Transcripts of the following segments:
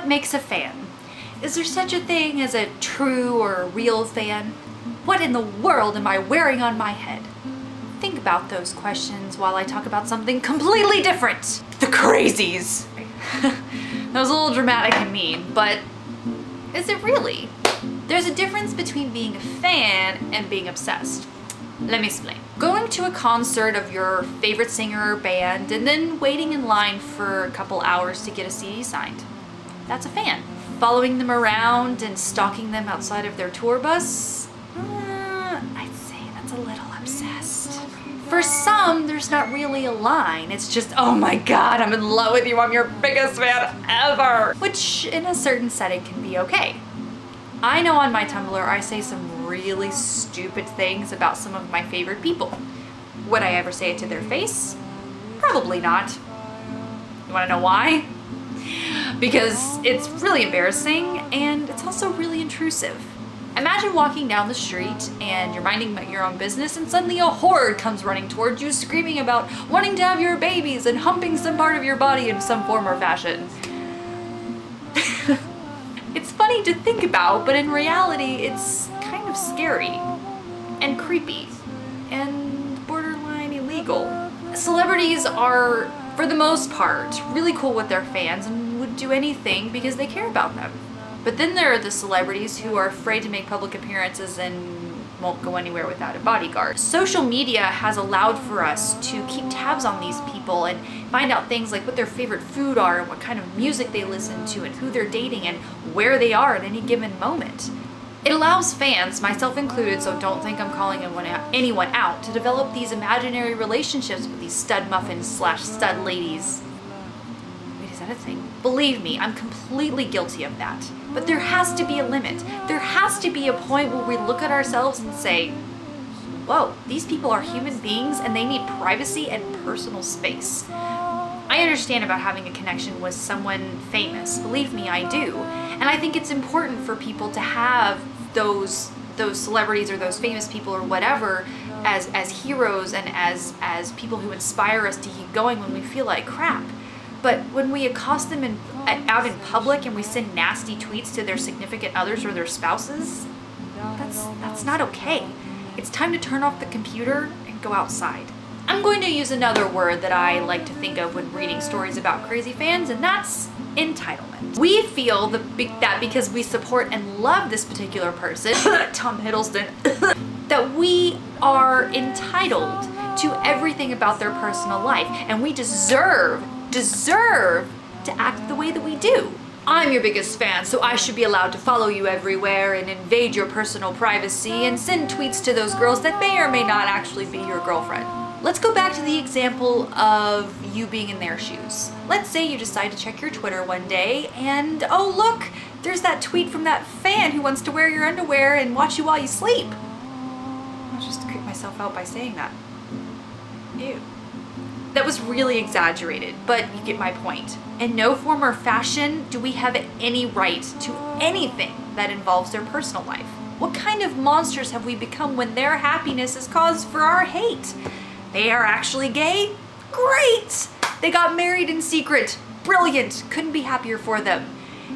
What makes a fan? Is there such a thing as a true or a real fan? What in the world am I wearing on my head? Think about those questions while I talk about something completely different. The crazies. That was a little dramatic and mean, but is it really? There's a difference between being a fan and being obsessed. Let me explain. Going to a concert of your favorite singer or band and then waiting in line for a couple hours to get a CD signed. That's a fan. Following them around and stalking them outside of their tour bus? I'd say that's a little obsessed. For some, there's not really a line. It's just, oh my God, I'm in love with you. I'm your biggest fan ever. Which in a certain setting can be okay. I know on my Tumblr I say some really stupid things about some of my favorite people. Would I ever say it to their face? Probably not. You wanna know why? Because it's really embarrassing and it's also really intrusive. Imagine walking down the street and you're minding your own business and suddenly a horde comes running towards you screaming about wanting to have your babies and humping some part of your body in some form or fashion. It's funny to think about, but in reality it's kind of scary and creepy and borderline illegal. Celebrities are, for the most part, really cool with their fans and would do anything because they care about them. But then there are the celebrities who are afraid to make public appearances and won't go anywhere without a bodyguard. Social media has allowed for us to keep tabs on these people and find out things like what their favorite food are and what kind of music they listen to and who they're dating and where they are at any given moment. It allows fans, myself included, so don't think I'm calling anyone out, to develop these imaginary relationships with these stud muffins / stud ladies. Wait, is that a thing? Believe me, I'm completely guilty of that. But there has to be a limit. There has to be a point where we look at ourselves and say, whoa, these people are human beings and they need privacy and personal space. I understand about having a connection with someone famous. Believe me, I do. And I think it's important for people to have those celebrities or those famous people or whatever as heroes and as people who inspire us to keep going when we feel like crap. But when we accost them out in public and we send nasty tweets to their significant others or their spouses, that's not okay. It's time to turn off the computer and go outside. I'm going to use another word that I like to think of when reading stories about crazy fans, and that's entitlement. We feel that because we support and love this particular person, Tom Hiddleston, that we are entitled to everything about their personal life, and we deserve to act the way that we do. I'm your biggest fan, so I should be allowed to follow you everywhere and invade your personal privacy and send tweets to those girls that may or may not actually be your girlfriend. Let's go back to the example of you being in their shoes. Let's say you decide to check your Twitter one day and, oh look, there's that tweet from that fan who wants to wear your underwear and watch you while you sleep. I'll just creep myself out by saying that. Ew. That was really exaggerated, but you get my point. In no form or fashion do we have any right to anything that involves their personal life. What kind of monsters have we become when their happiness is cause for our hate? They are actually gay? Great! They got married in secret. Brilliant! Couldn't be happier for them.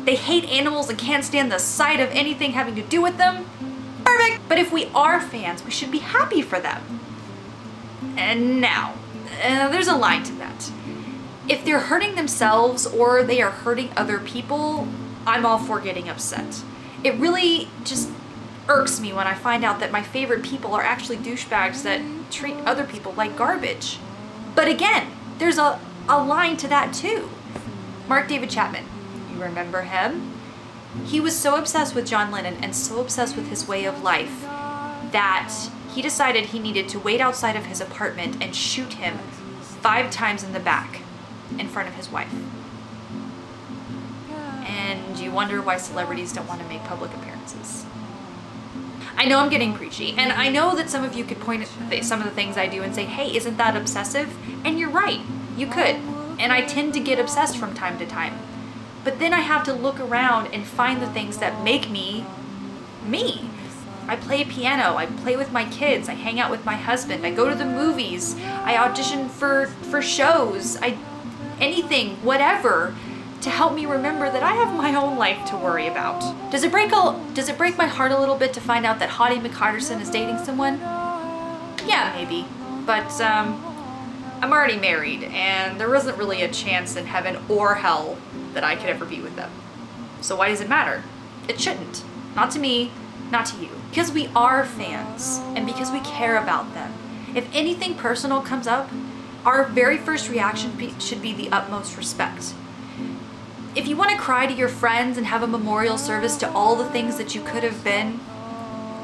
They hate animals and can't stand the sight of anything having to do with them? Perfect! But if we are fans, we should be happy for them. And now, there's a line to that. If they're hurting themselves or they are hurting other people, I'm all for getting upset. It really just irks me when I find out that my favorite people are actually douchebags that treat other people like garbage. But again, there's a line to that too. Mark David Chapman, you remember him? He was so obsessed with John Lennon and so obsessed with his way of life that he decided he needed to wait outside of his apartment and shoot him 5 times in the back in front of his wife. And you wonder why celebrities don't want to make public appearances. I know I'm getting preachy, and I know that some of you could point at some of the things I do and say, hey, isn't that obsessive? And you're right, you could. And I tend to get obsessed from time to time. But then I have to look around and find the things that make me, me. I play piano, I play with my kids, I hang out with my husband, I go to the movies, I audition for shows, anything, whatever, to help me remember that I have my own life to worry about. Does it break my heart a little bit to find out that Hottie McHarderson is dating someone? Yeah, maybe. But I'm already married, and there isn't really a chance in heaven or hell that I could ever be with them. So why does it matter? It shouldn't. Not to me, not to you. Because we are fans, and because we care about them. If anything personal comes up, our very first reaction should be the utmost respect. If you want to cry to your friends and have a memorial service to all the things that you could have been,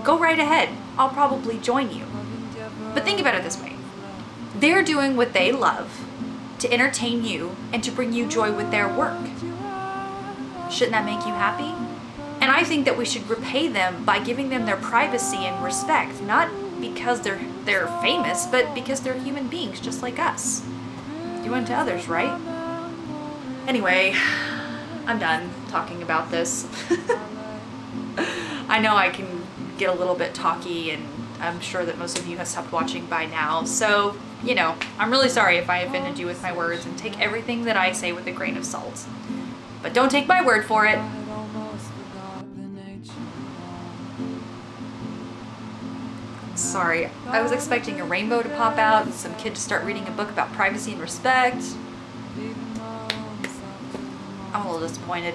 go right ahead. I'll probably join you. But think about it this way. They're doing what they love to entertain you and to bring you joy with their work. Shouldn't that make you happy? And I think that we should repay them by giving them their privacy and respect, not because they're famous, but because they're human beings just like us. Do unto others, right? Anyway, I'm done talking about this. I know I can get a little bit talky, and I'm sure that most of you have stopped watching by now, so, you know, I'm really sorry if I offended you with my words, and take everything that I say with a grain of salt. But don't take my word for it. Sorry, I was expecting a rainbow to pop out and some kid to start reading a book about privacy and respect. I'm a little disappointed.